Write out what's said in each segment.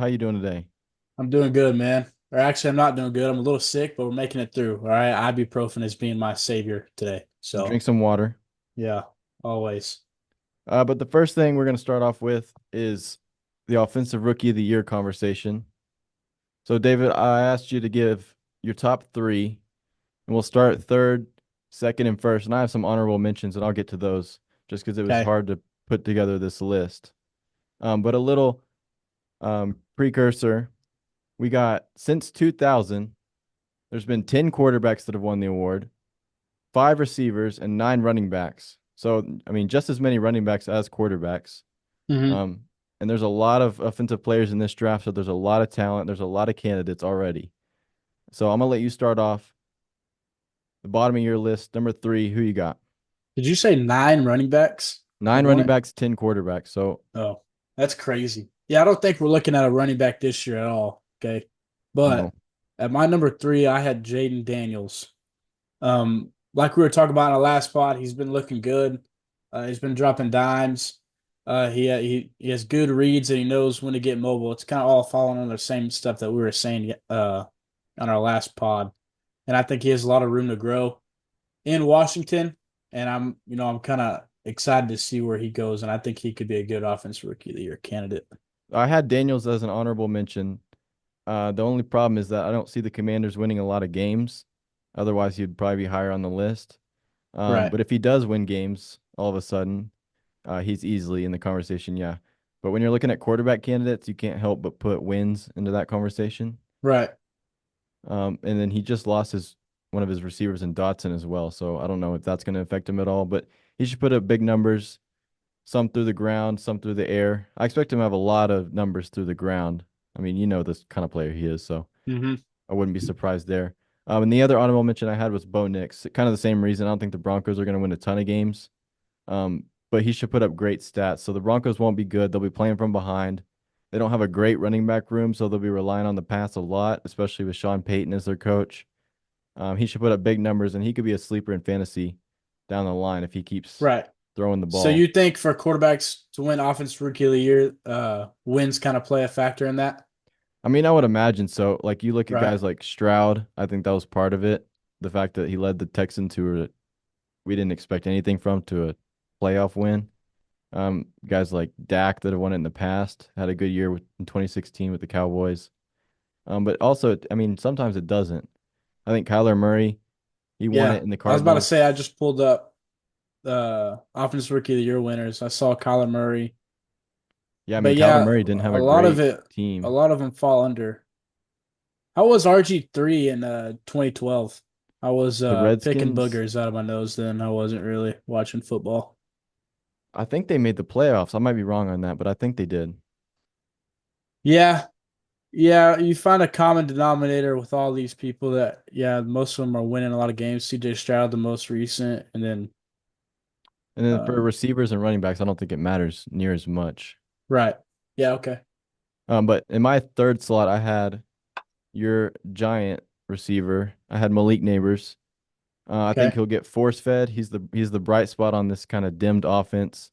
How you doing today? I'm doing good, man. Or actually, I'm not doing good. I'm a little sick, but we're making it through. All right. Ibuprofen is being my savior today. Drink So, some water. yeah, always. But the first thing we're going to start off with is the Offensive Rookie of the Year conversation. So, David, I asked you to give your top three, and we'll start third, second, and first. And I have some honorable mentions, and I'll get to those just because it was Okay. hard to put together this list. But a little precursor, we got since 2000, there's been 10 quarterbacks that have won the award, five receivers, and nine running backs. So, I mean, just as many running backs as quarterbacks. hmm Um, and there's a lot of offensive players in this draft, so there's a lot of talent. There's a lot of candidates already. So I'm gonna let you start off the bottom of your list. Number three, who you got? Did you say nine running backs have Nine won running it? backs, 10 quarterbacks. So Oh, that's crazy. Yeah, I don't think we're looking at a running back this year at all. Okay. no. But at my number three, I had Jayden Daniels. Like we were talking about in our last spot, he's been looking good. He's been dropping dimes. He has good reads and he knows when to get mobile. It's kind of all following on the same stuff that we were saying on our last pod. And I think he has a lot of room to grow in Washington. And I'm kind of excited to see where he goes. And I think he could be a good offensive rookie of the year candidate. I had Daniels as an honorable mention. The only problem is that I don't see the Commanders winning a lot of games. Otherwise, he'd probably be higher on the list. Right. But if he does win games, all of a sudden, he's easily in the conversation, yeah. But when you're looking at quarterback candidates, you can't help but put wins into that conversation. Right. And then he just lost his one of his receivers in Dotson as well. So I don't know if that's going to affect him at all. But he should put up big numbers, some through the ground, some through the air. I expect him to have a lot of numbers through the ground. I mean, you know this kind of player he is, so hmm I wouldn't be surprised there. And the other honorable mention I had was Bo Nix. Kind of the same reason. I don't think the Broncos are going to win a ton of games. But he should put up great stats. So the Broncos won't be good. They'll be playing from behind. They don't have a great running back room, so they'll be relying on the pass a lot, especially with Sean Payton as their coach. He should put up big numbers, and he could be a sleeper in fantasy down the line if he keeps Right. throwing the So ball. you think for quarterbacks to win offensive rookie of the year, wins kind of play a factor in that? I mean, I would imagine so. Like you look at Right. guys like Stroud, I think that was part of it. The fact that he led the Texans who we didn't expect anything from to a playoff win. Guys like Dak that have won it in the past had a good year in 2016 with the Cowboys. But also, I mean, sometimes it doesn't. I think Kyler Murray, he won Yeah. it in the I was about to say Cardinals. I just pulled up offensive rookie of the year winners. I saw Kyler Murray. Yeah, I mean, But Kyler yeah, Murray didn't have a a lot of great it a team. lot of them fall under. How was RG3 in 2012? I was The picking Redskins, boogers out of my nose then. I wasn't really watching football. I think they made the playoffs. I might be wrong on that, but I think they did. Yeah. Yeah, you find a common denominator with all these people that yeah, most of them are winning a lot of games. CJ Stroud the most recent and then And then for um receivers and running backs, I don't think it matters near as much. right. Yeah, okay. But in my third slot, I had your giant receiver. I had Malik Nabers. I think Okay. he'll get force fed. He's the bright spot on this kind of dimmed offense.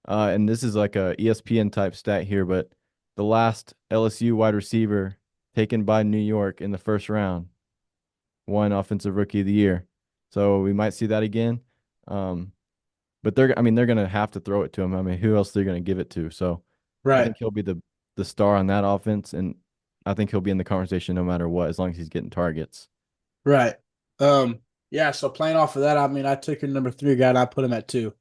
And this is like a ESPN type stat here, but the last LSU wide receiver taken by New York in the first round won Offensive Rookie of the Year. So we might see that again. Um, but I mean, they're gonna have to throw it to him. I mean, who else they're gonna give it to? So I Right. think he'll be the star on that offense, and I think he'll be in the conversation no matter what, as long as he's getting targets. Right. Yeah, so playing off of that, I mean I took your number three guy and I put him at two.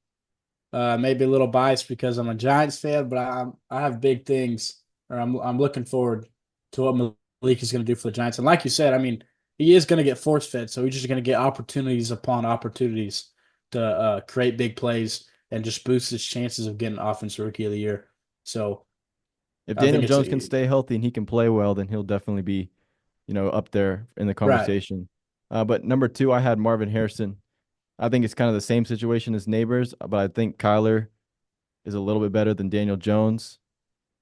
Maybe a little biased because I'm a Giants fan, but I have big things, or I'm looking forward to what Malik is going to do for the Giants. And like you said, I mean, he is going to get force fed, so he's just going to get opportunities upon opportunities to create big plays and just boost his chances of getting offensive rookie of the year. So If I Daniel think it's Jones can stay healthy and he can play well, then he'll definitely be, up there in the right, conversation. But number two, I had Marvin Harrison. I think it's kind of the same situation as Neighbors, but I think Kyler is a little bit better than Daniel Jones.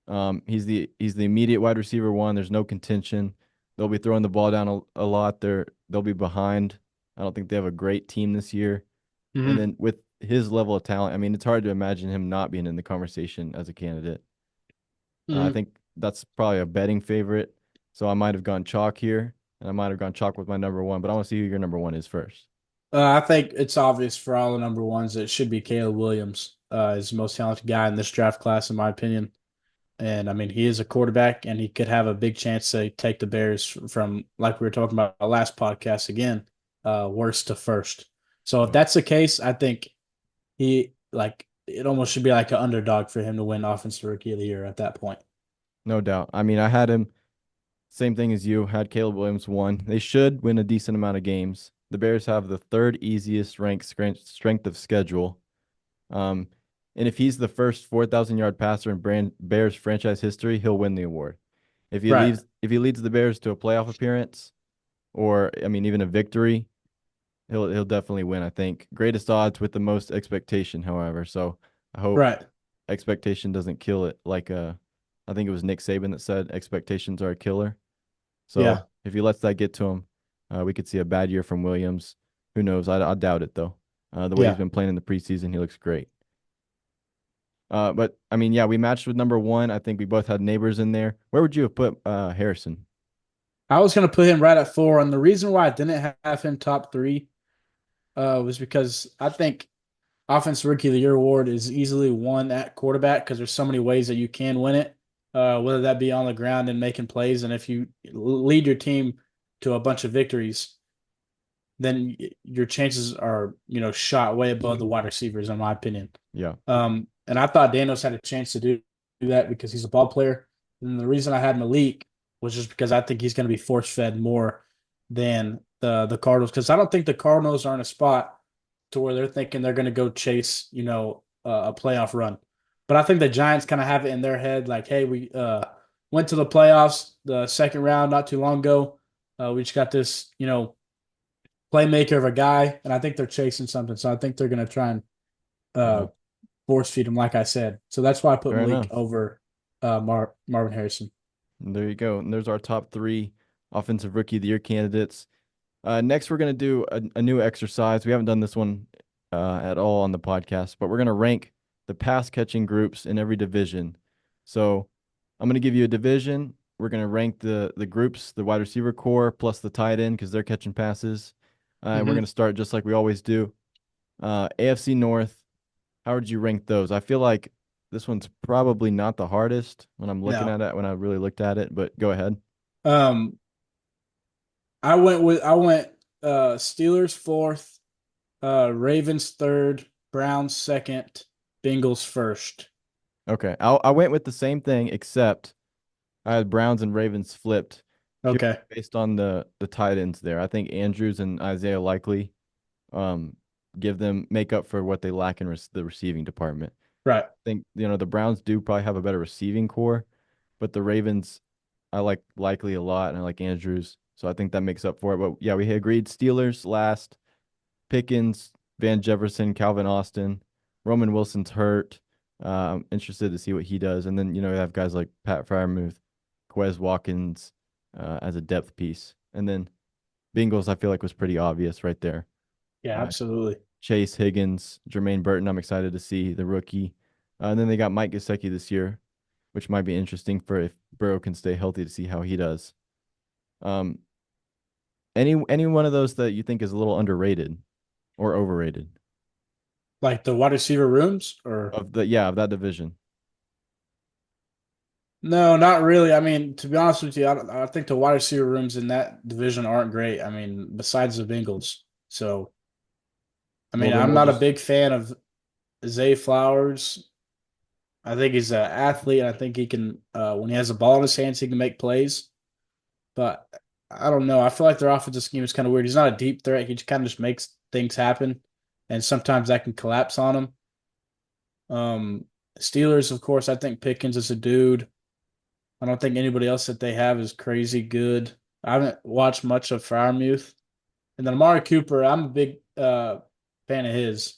He's the immediate wide receiver one. There's no contention. They'll be throwing the ball down a lot. They'll be behind. I don't think they have a great team this year. And hmm then with his level of talent, I mean, it's hard to imagine him not being in the conversation as a candidate. I hmm think that's probably a betting favorite. So I might have gone chalk here, and I might have gone chalk with my number one. But I want to see who your number one is first. I think it's obvious for all the number ones that it should be Caleb Williams. Is the most talented guy in this draft class, in my opinion. And I mean, he is a quarterback, and he could have a big chance to take the Bears from, like we were talking about our last podcast again, worst to first. So if Yeah, that's the case, I think it almost should be like an underdog for him to win Offensive Rookie of the Year at that point. no doubt. I mean, I had him same thing as you. Had Caleb Williams one. They should win a decent amount of games. The Bears have the third easiest ranked strength of schedule. Um, and if he's the first 4,000-yard passer in Bears franchise history, he'll win the award. Right. If he leads the Bears to a playoff appearance, or I mean even a victory, he'll definitely win. I think greatest odds with the most expectation, however. So I hope Right. expectation doesn't kill it. Like I think it was Nick Saban that said expectations are a killer. So Yeah. if he lets that get to him, we could see a bad year from Williams. Who knows? I doubt it though. The way he's Yeah. been playing in the preseason, he looks great. But I mean, yeah, we matched with number one. I think we both had Neighbors in there. Where would you have put Harrison? I was going to put him right at 4. And the reason why I didn't have him top 3 was because I think Offensive Rookie of the Year award is easily won at quarterback because there's so many ways that you can win it, whether that be on the ground and making plays. And if you lead your team to a bunch of victories, then your chances are, shot way above the wide receivers, in my opinion. Yeah, And I thought Daniels had a chance to do that because he's a ball player. And the reason I had Malik was just because I think he's going to be force fed more than the Cardinals, because I don't think the Cardinals are in a spot to where they're thinking they're going to go chase, a playoff run. But I think the Giants kind of have it in their head, like, hey, we went to the playoffs, the second round not too long ago. We just got this, playmaker of a guy, and I think they're chasing something. So I think they're going to try and uh, yeah. force feed him, like I said. So that's why I put Fair Malik enough. over Marvin Harrison. And there you go. And there's our top three offensive rookie of the year candidates. Next, we're gonna do a new exercise. We haven't done this one at all on the podcast, but we're gonna rank the pass catching groups in every division. So I'm gonna give you a division. We're gonna rank the groups, the wide receiver core plus the tight end because they're catching passes. And we're Mm-hmm. gonna start just like we always do. AFC North. How would you rank those? I feel like this one's probably not the hardest when I'm looking No. at it, when I really looked at it, but go ahead. Um, I went Steelers fourth, Ravens third, Browns second, Bengals first. Okay. I went with the same thing, except I had Browns and Ravens flipped purely Okay. based on the tight ends there. I think Andrews and Isaiah likely um give them make up for what they lack in the receiving department. Right. I think the Browns do probably have a better receiving core, but the Ravens I like likely a lot and I like Andrews. So I think that makes up for it. But yeah, we agreed Steelers last, Pickens, Van Jefferson, Calvin Austin, Roman Wilson's hurt. I'm interested to see what he does. And then, you have guys like Pat Freiermuth, Quez Watkins as a depth piece. And then Bengals, I feel like was pretty obvious right there. Yeah, Uh, absolutely. Chase Higgins, Jermaine Burton. I'm excited to see the rookie. And then they got Mike Gesicki this year, which might be interesting for if Burrow can stay healthy to see how he does. Um, any one of those that you think is a little underrated or overrated Like the wide receiver rooms, or of that division? no, not really. I mean, to be honest with you, I think the wide receiver rooms in that division aren't great. I mean, besides the Bengals. So, I Well, mean, then I'm we'll not a just big fan of Zay Flowers. I think he's an athlete. I think he can, when he has the ball in his hands, he can make plays. But I don't know. I feel like their offensive scheme is kind of weird. He's not a deep threat. He just kind of just makes things happen, and sometimes that can collapse on him. Um, Steelers, of course, I think Pickens is a dude. I don't think anybody else that they have is crazy good. I haven't watched much of Freiermuth. And then Amari Cooper, I'm a big fan of his.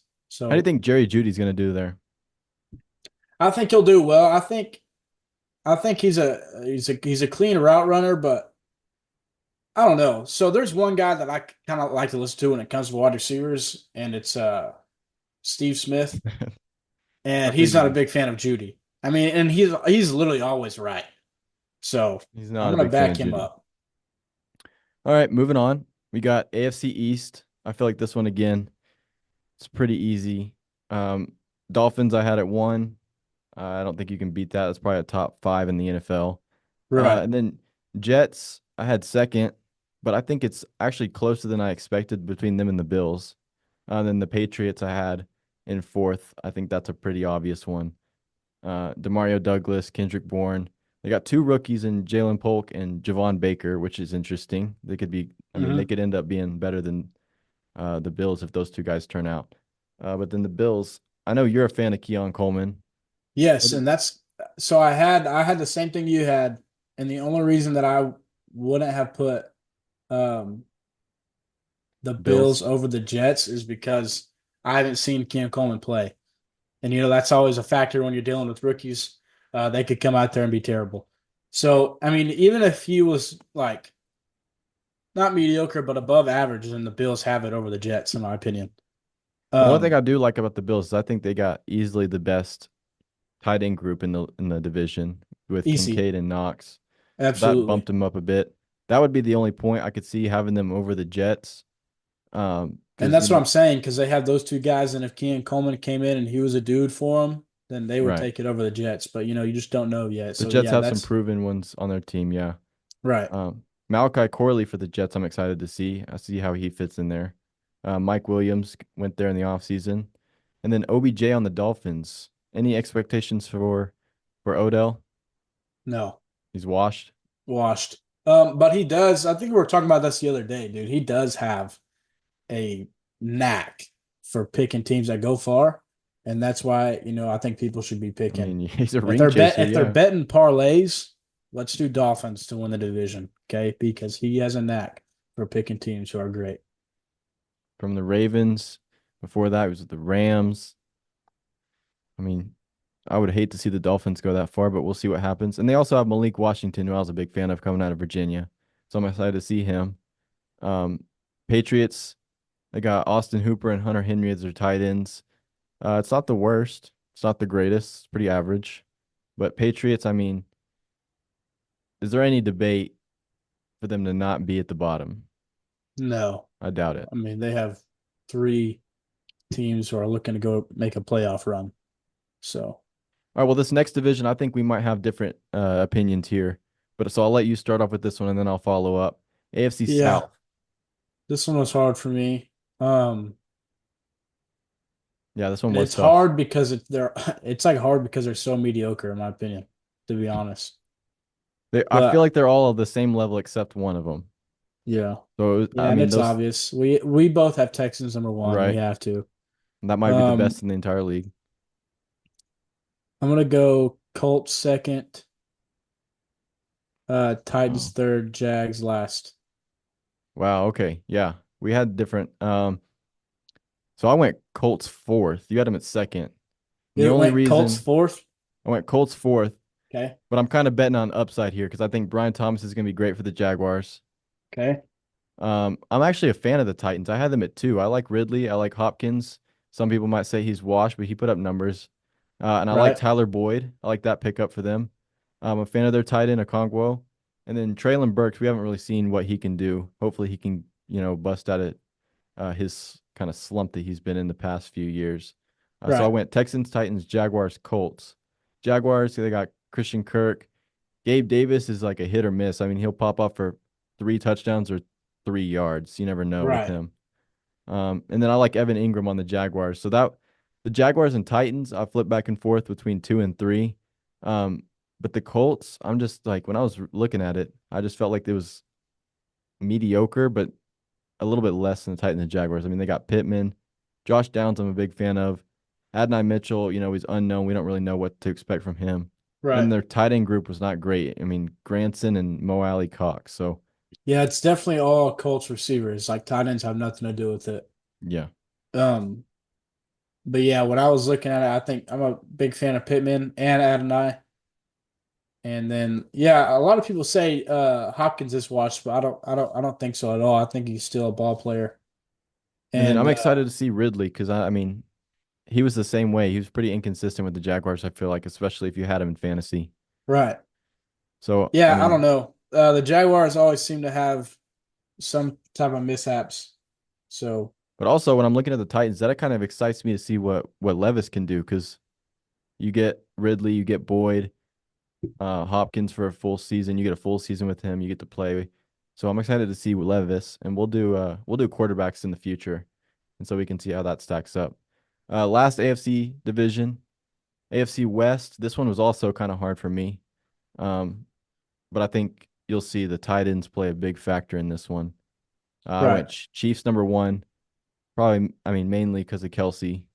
how do you So think Jerry Judy's gonna do there? I think he'll do well. I think he's a clean route runner, but I don't know. So there's one guy that I kind of like to listen to when it comes to wide receivers, and it's Steve Smith. I And he's not a figured. big fan of Judy. I mean, and he's literally always right. So He's I'm not a gonna big fan back of him Judy. up. All right, moving on. We got AFC East. I feel like this one again, it's pretty easy. Um, Dolphins, I had at one. I don't think you can beat that. That's probably a top five in the NFL. Right. And then Jets, I had second, but I think it's actually closer than I expected between them and the Bills. Then the Patriots, I had in fourth. I think that's a pretty obvious one. Demario Douglas, Kendrick Bourne. They got two rookies in Jalen Polk and Javon Baker, which is interesting. They could be, I mean, they Hmm. could end up being better than the Bills if those two guys turn out. But then the Bills, I know you're a fan of Keon Coleman. Yes, What and is- that's so I had the same thing you had, and the only reason that I wouldn't have put um the Bills? Bills over the Jets is because I haven't seen Cam Coleman play. And that's always a factor when you're dealing with rookies. They could come out there and be terrible. So, I mean, even if he was like not mediocre but above average, then the Bills have it over the Jets, in my opinion. Well, one thing Um, I do like about the Bills is I think they got easily the best tight end group in the division with Easy, Kincaid and Knox. So that bumped absolutely. them up a bit. That would be the only point I could see having them over the Jets. And Because that's what I'm saying because they have those two guys, and if Kean Coleman came in and he was a dude for them, then they would right, take it over the Jets. But you just don't know yet. the So Jets yeah, have some that's proven ones on their team. Yeah. right. Malachi Corley for the Jets, I'm excited to see. I see how he fits in there. Mike Williams went there in the offseason. And then OBJ on the Dolphins. Any expectations for Odell? No, He's washed. washed. But he does. I think we were talking about this the other day, dude. He does have a knack for picking teams that go far, and that's why I think people should be I picking. mean, he's a ring chaser, If they're yeah. betting parlays, let's do Dolphins to win the division, okay? Because he has a knack for picking teams who are great. From the Ravens. Before that, he was with the Rams. I mean, I would hate to see the Dolphins go that far, but we'll see what happens. And they also have Malik Washington, who I was a big fan of coming out of Virginia. So I'm excited to see him. Um, Patriots, they got Austin Hooper and Hunter Henry as their tight ends. It's not the worst. It's not the greatest. It's pretty average. But Patriots, I mean, is there any debate for them to not be at the bottom? No, I doubt it. I mean they have three teams who are looking to go make a playoff run. So All right, well, this next division, I think we might have different opinions here. But so I'll let you start off with this one and then I'll follow up. AFC yeah, South. this one was hard for me. Yeah, this one was It's tough. hard because it's like hard because they're so mediocre, in my opinion, to be honest. I feel But like they're all of the same level except one of them. yeah, So yeah, I and mean, it's those obvious. We both have Texans number one. We right. have to. That might be the Um, best in the entire league. I'm gonna go Colts second, Titans Oh. third, Jags last. Wow. Okay. Yeah, we had different. So I went Colts fourth. You had them at second. And the It only went Colts reason fourth. I went Colts fourth, Okay, but I'm kind of betting on upside here because I think Brian Thomas is going to be great for the Jaguars. okay, I'm actually a fan of the Titans. I had them at two. I like Ridley. I like Hopkins. Some people might say he's washed, but he put up numbers. And I like right, Tyler Boyd. I like that pickup for them. I'm a fan of their tight end, Okonkwo. And then Traylon Burks, we haven't really seen what he can do. Hopefully he can, bust out of his kind of slump that he's been in the past few years. So I right, went Texans, Titans, Jaguars, Colts. Jaguars, they got Christian Kirk. Gabe Davis is like a hit or miss. I mean, he'll pop up for 3 touchdowns or 3 yards. You never know with right. him. And then I like Evan Ingram on the Jaguars. So that the Jaguars and Titans, I flip back and forth between two and three. Um, but the Colts, I'm just like when I was looking at it, I just felt like it was mediocre, but a little bit less than the Titans and Jaguars. I mean, they got Pittman, Josh Downs, I'm a big fan of. Adonai Mitchell, he's unknown. We don't really know what to expect from him. And then Right. their tight end group was not great. I mean, Granson and Mo Alley Cox. So Yeah, it's definitely all Colts receivers. Like tight ends have nothing to do with it. yeah. Um, but yeah, when I was looking at it, I think I'm a big fan of Pittman and Adonai. And then yeah, a lot of people say Hopkins is washed, but I don't think so at all. I think he's still a ball player. And then And I'm excited to see Ridley because I mean, he was the same way. He was pretty inconsistent with the Jaguars, I feel like, especially if you had him in fantasy. right. So, I Yeah, I don't mean, know. The Jaguars always seem to have some type of mishaps. So but also when I'm looking at the Titans, that kind of excites me to see what Levis can do because you get Ridley, you get Boyd, Hopkins for a full season. You get a full season with him. You get to play. So I'm excited to see Levis, and we'll do quarterbacks in the future, and so we can see how that stacks up. Last AFC division, AFC West. This one was also kind of hard for me, um, but I think you'll see the tight ends play a big factor in this one. I right, went Chiefs number one, probably. I mean, mainly because of Kelsey.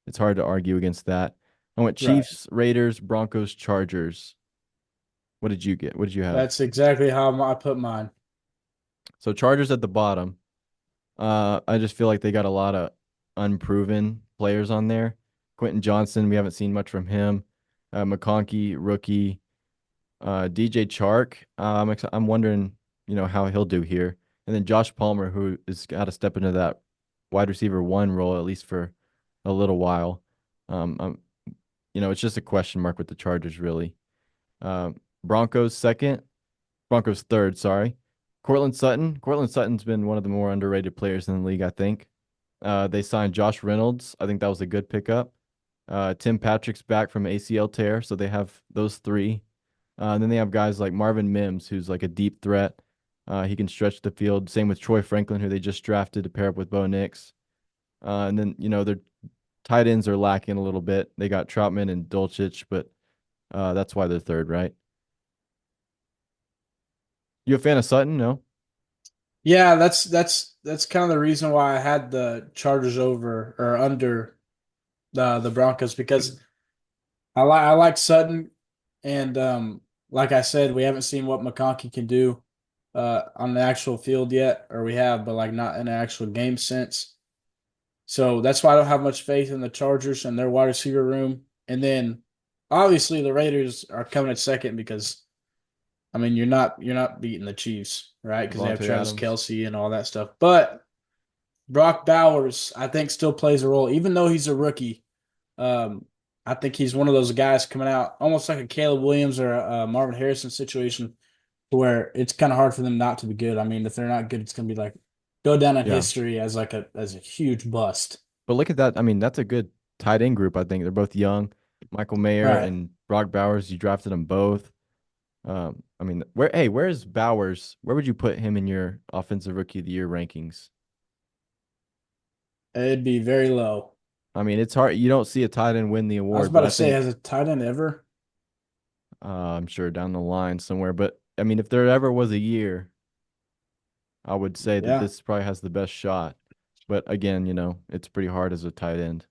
It's hard to argue against that. I went right. Chiefs, Raiders, Broncos, Chargers. What did you get? What did you have? That's exactly how I put mine. So Chargers at the bottom. I just feel like they got a lot of unproven players on there. Quentin Johnson, we haven't seen much from him. McConkey, rookie. DJ Chark. I'm wondering, how he'll do here. And then Josh Palmer, who has got to step into that wide receiver one role at least for a little while. Um, um, it's just a question mark with the Chargers, really. Broncos second. Broncos third, sorry. Cortland Sutton. Cortland Sutton's been one of the more underrated players in the league, I think. They signed Josh Reynolds. I think that was a good pickup. Tim Patrick's back from ACL tear, so they have those three. And then they have guys like Marvin Mims, who's like a deep threat. He can stretch the field. Same with Troy Franklin, who they just drafted to pair up with Bo Nix. And then, their tight ends are lacking a little bit. They got Troutman and Dulcich, but that's why they're third, right? You a fan of Sutton? No? Yeah, that's kind of the reason why I had the Chargers over or under the Broncos because I like Sutton and like I said, we haven't seen what McConkey can do on the actual field yet, or we have, but like not in an actual game sense. So that's why I don't have much faith in the Chargers and their wide receiver room. And then obviously the Raiders are coming at second because I mean you're not beating the Chiefs, right? Because they have Devontae Travis Adams? Kelsey and all that stuff. But Brock Bowers, I think, still plays a role, even though he's a rookie. Um, I think he's one of those guys coming out almost like a Caleb Williams or a Marvin Harrison situation where it's kind of hard for them not to be good. I mean, if they're not good, it's going to be like go down in Yeah. history as like a huge bust. But look at that. I mean, that's a good tight end group, I think. They're both young. Michael Mayer Right. and Brock Bowers, you drafted them both. I mean, where's Bowers? Where would you put him in your offensive rookie of the year rankings? It'd be very low. I mean, it's hard. You don't see a tight end win the I was award, about but to I say, has think a tight end ever? I'm sure down the line somewhere. But I mean, if there ever was a year, I would say that Yeah. this probably has the best shot. But again, it's pretty hard as a tight end.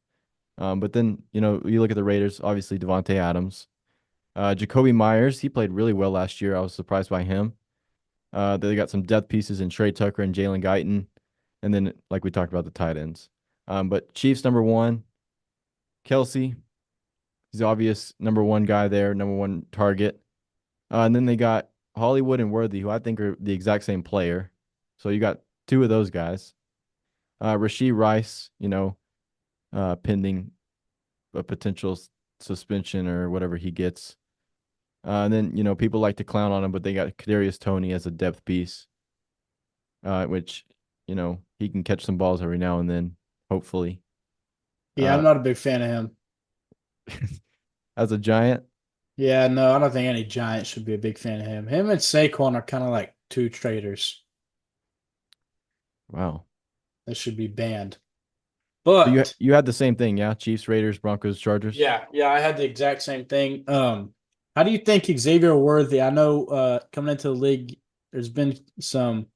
But then, you look at the Raiders, obviously Devontae Adams. Jacoby Myers, he played really well last year. I was surprised by him. They got some depth pieces in Trey Tucker and Jalen Guyton. And then, like we talked about, the tight ends. But Chiefs number one, Kelsey. He's the obvious number one guy there, number one target. And then they got Hollywood and Worthy, who I think are the exact same player. So you got two of those guys. Rashee Rice, pending a potential suspension or whatever he gets. And then, people like to clown on him, but they got Kadarius Toney as a depth piece, which, he can catch some balls every now and then, hopefully. Yeah, I'm Uh, not a big fan of him. as a Giant, Yeah, no, I don't think any Giant should be a big fan of him. Him and Saquon are kind of like two traitors wow. that should be banned. So you But you had the same thing, yeah? Chiefs, Raiders, Broncos, Chargers. yeah, I had the exact same thing. How do you think Xavier Worthy? I know coming into the league, there's been some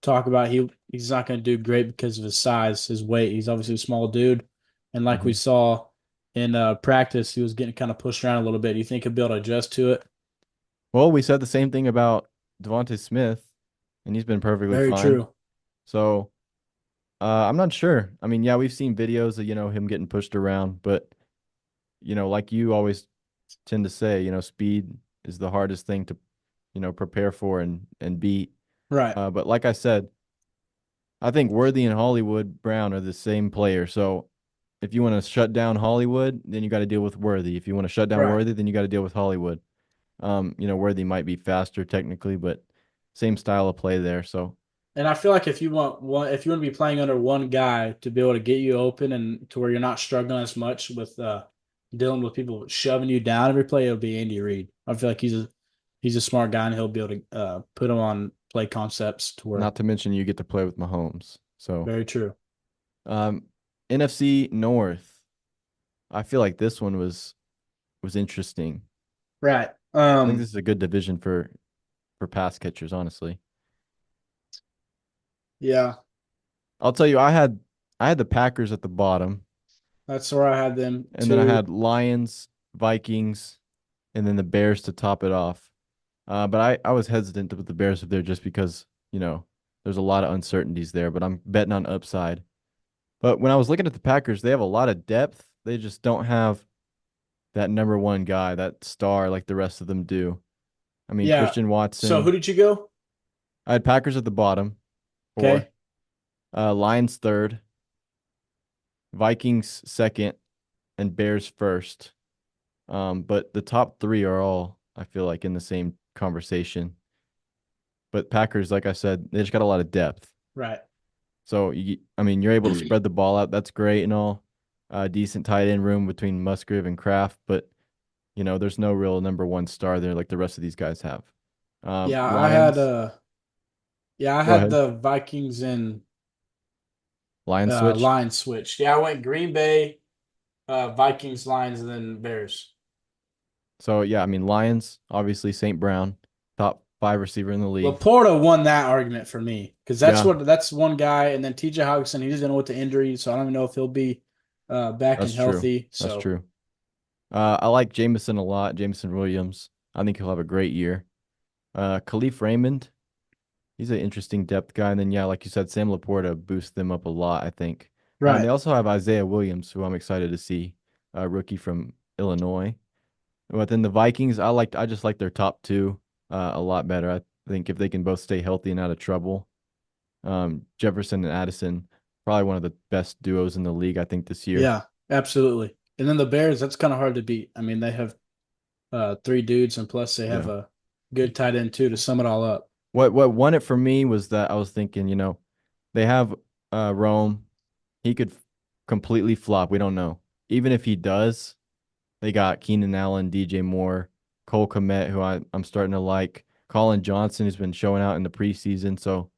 talk about he's not going to do great because of his size, his weight. He's obviously a small dude, and like we Hmm. saw in practice, he was getting kind of pushed around a little bit. Do you think he'll be able to adjust to it? Well, we said the same thing about Devontae Smith, and he's been perfectly Very fine. true. So I'm not sure. I mean, yeah, we've seen videos of, him getting pushed around, but, like you always tend to say, speed is the hardest thing to, prepare for and beat. Right, But like I said, I think Worthy and Hollywood Brown are the same player. So if you want to shut down Hollywood, then you got to deal with Worthy. If you want to shut down right. Worthy, then you got to deal with Hollywood. Worthy might be faster technically, but same style of play there. So And I feel like if you want to be playing under one guy to be able to get you open and to where you're not struggling as much with dealing with people shoving you down every play, it'll be Andy Reid. I feel like he's a smart guy and he'll be able to put him on play concepts to where not to mention you get to play with Mahomes. So very true. um, NFC North, I feel like this one was interesting. Right. I think this is a good division for pass catchers, honestly. Yeah, I'll tell you, I had the Packers at the bottom, that's where I had them and then I too. had Lions, Vikings, and then the Bears to top it off. But I was hesitant with the Bears up there just because, there's a lot of uncertainties there, but I'm betting on upside. But when I was looking at the Packers, they have a lot of depth. They just don't have that number one guy, that star like the rest of them do. I mean, Yeah. Christian So who Watson. did you go? I had Packers at the bottom, four. Okay. Lions third, Vikings second, and Bears first. But the top three are all, I feel like, in the same conversation. But Packers, like I said, they just got a lot of depth. Right. So I mean, you're able to spread the ball out. That's great and all. Decent tight end room between Musgrave and Kraft, but there's no real number one star there like the rest of these guys have. Yeah, Lions, I go had ahead. the Vikings and Lions switch. Lions switched. Yeah, I went Green Bay, Vikings, Lions, and then Bears. So yeah, I mean Lions, obviously St. Brown, top five receiver in the league. Laporta won that argument for me because Yeah, that's one guy, and then TJ Hawkinson, he doesn't know what the injury, so I don't even know if he'll be back and that's true. healthy. That's So true. I like Jameson a lot. Jameson Williams. I think he'll have a great year. Khalif Raymond. He's an interesting depth guy. And then, yeah, like you said, Sam Laporta boosts them up a lot, I think. And right, they also have Isaiah Williams, who I'm excited to see, a rookie from Illinois. But then the Vikings, I just like their top two a lot better. I think if they can both stay healthy and out of trouble, Jefferson and Addison, probably one of the best duos in the league, I think, this year. yeah, absolutely. And then the Bears, that's kind of hard to beat. I mean, they have three dudes, and plus they have Yeah. a good tight end too to sum it all up. What won it for me was that I was thinking, they have Rome. He could completely flop. We don't know. Even if he does, they got Keenan Allen, DJ Moore, Cole Kmet, who I'm starting to like, Colin Johnson, who's been showing out in the preseason. So,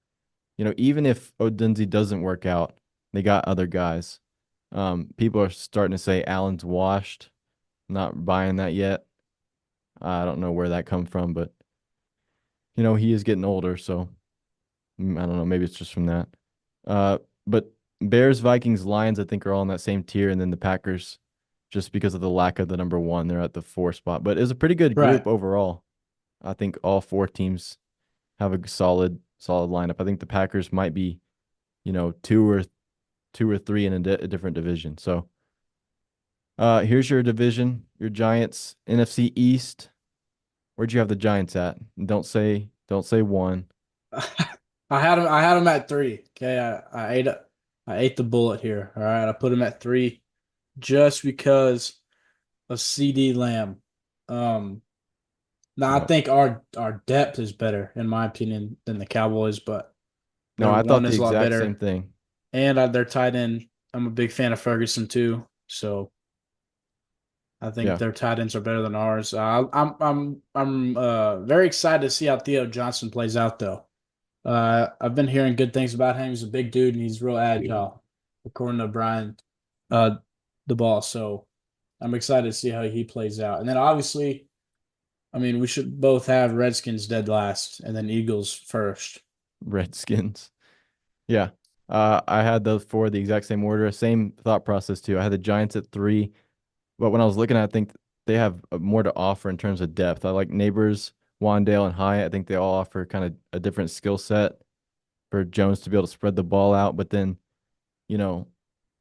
even if Odunze doesn't work out, they got other guys. People are starting to say Allen's washed. Not buying that yet. I don't know where that come from, but he is getting older, so I don't know. Maybe it's just from that. Uh, but Bears, Vikings, Lions, I think are all in that same tier, and then the Packers, just because of the lack of the number one, they're at the four spot. But it's a pretty good Right. group overall. I think all four teams have a solid lineup. I think the Packers might be, two or three in a different division. So, here's your division, your Giants, NFC East. Where'd you have the Giants at? Don't say one. I had him at three. Okay, I ate the bullet here. All right, I put him at three just because of CD Lamb. Um, now I No, think our depth is better in my opinion than the Cowboys, but no, their I one thought the is a lot exact same better, thing. and their tight end. I'm a big fan of Ferguson too, so I think Yeah, their tight ends are better than ours. I'm very excited to see how Theo Johnson plays out though. I've been hearing good things about him. He's a big dude and he's real agile, according to Brian, uh, the boss. So I'm excited to see how he plays out. And then obviously, I mean, we should both have Redskins dead last and then Eagles first. Redskins. Yeah. I had those four the exact same order, same thought process too. I had the Giants at three, but when I was looking at it, I think they have more to offer in terms of depth. I like Neighbors, Wandale, and Hyatt. I think they all offer kind of a different skill set for Jones to be able to spread the ball out. But then, you know,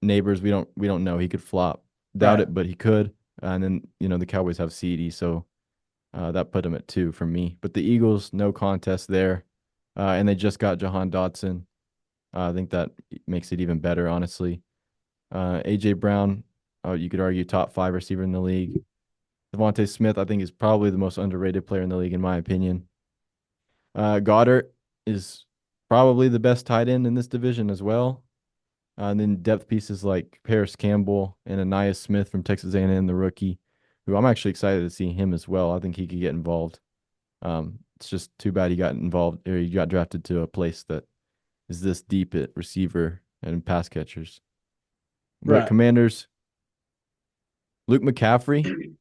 Neighbors, we don't know. He could flop. Doubt Right. it, but he could. And then, the Cowboys have CD, so that put him at two for me. But the Eagles, no contest there. And they just got Jahan Dotson. I think that makes it even better, honestly. AJ Brown, you could argue top five receiver in the league. Devontae Smith, I think, is probably the most underrated player in the league, in my opinion. Goddard is probably the best tight end in this division as well. And then depth pieces like Paris Campbell and Anaya Smith from Texas A&M, the rookie, who I'm actually excited to see him as well. I think he could get involved. It's just too bad he got involved or he got drafted to a place that is this deep at receiver and pass catchers. But Right. Commanders, Luke McCaffrey,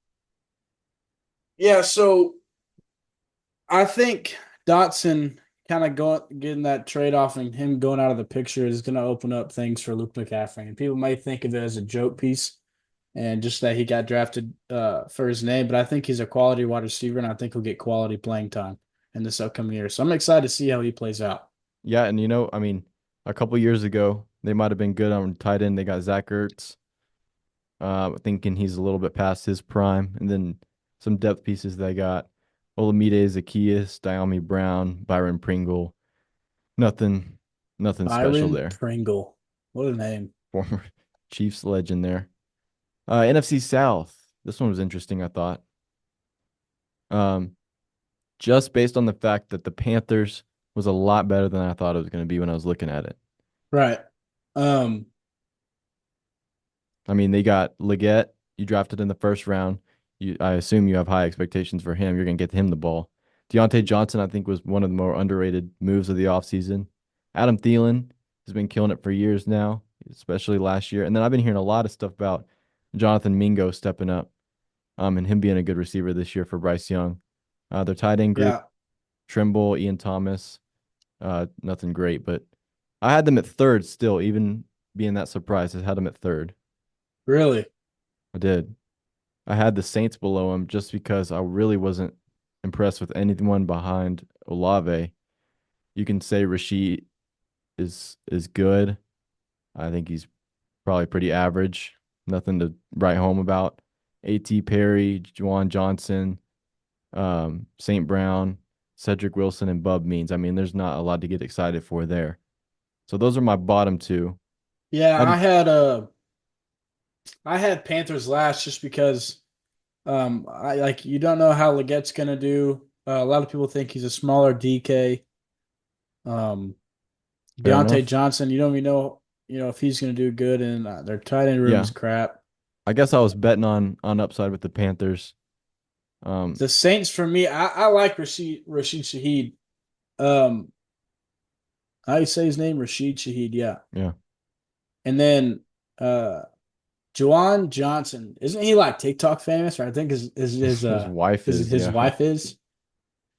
Yeah, so I think Dotson kind of going getting that trade off and him going out of the picture is going to open up things for Luke McCaffrey. And people might think of it as a joke piece and just that he got drafted for his name, but I think he's a quality wide receiver, and I think he'll get quality playing time in this upcoming year. So I'm excited to see how he plays out. yeah, and I mean, a couple years ago they might have been good on tight end. They got Zach Ertz, thinking he's a little bit past his prime, and then some depth pieces they got Olamide Zaccheaus, Diami Brown, Byron Pringle. Nothing, nothing special Byron there. Pringle. What a name. Former Chiefs legend there. NFC South. This one was interesting, I thought. Um, just based on the fact that the Panthers was a lot better than I thought it was going to be when I was looking at it. Right. Um, I mean, they got Leggett. You drafted in the first round. I assume you have high expectations for him. You're going to get him the ball. Deontay Johnson, I think, was one of the more underrated moves of the offseason. Adam Thielen has been killing it for years now, especially last year. And then I've been hearing a lot of stuff about Jonathan Mingo stepping up, and him being a good receiver this year for Bryce Young. Their tight end group, yeah, Trimble, Ian Thomas, nothing great, but I had them at third still, even being that surprised. I had them at third. really. I did. I had the Saints below him just because I really wasn't impressed with anyone behind Olave. You can say Rashid is good. I think he's probably pretty average. Nothing to write home about. A.T. Perry, Juwan Johnson, St. Brown, Cedric Wilson, and Bub Means. I mean, there's not a lot to get excited for there. So those are my bottom two. Yeah, How did I had Panthers last just because I like you don't know how Leggette's gonna do. A lot of people think he's a smaller DK. Um, fair Deontay enough? Johnson, you don't even know if he's gonna do good, and their tight end room Yeah. is crap. I guess I was betting on upside with the Panthers. The Saints for me, I like Rashid Shaheed. Um, how you say his name? Rashid Shaheed, yeah. Yeah. And then uh Juwan Johnson, isn't he like TikTok famous? Or I think His wife is, his yeah. wife is.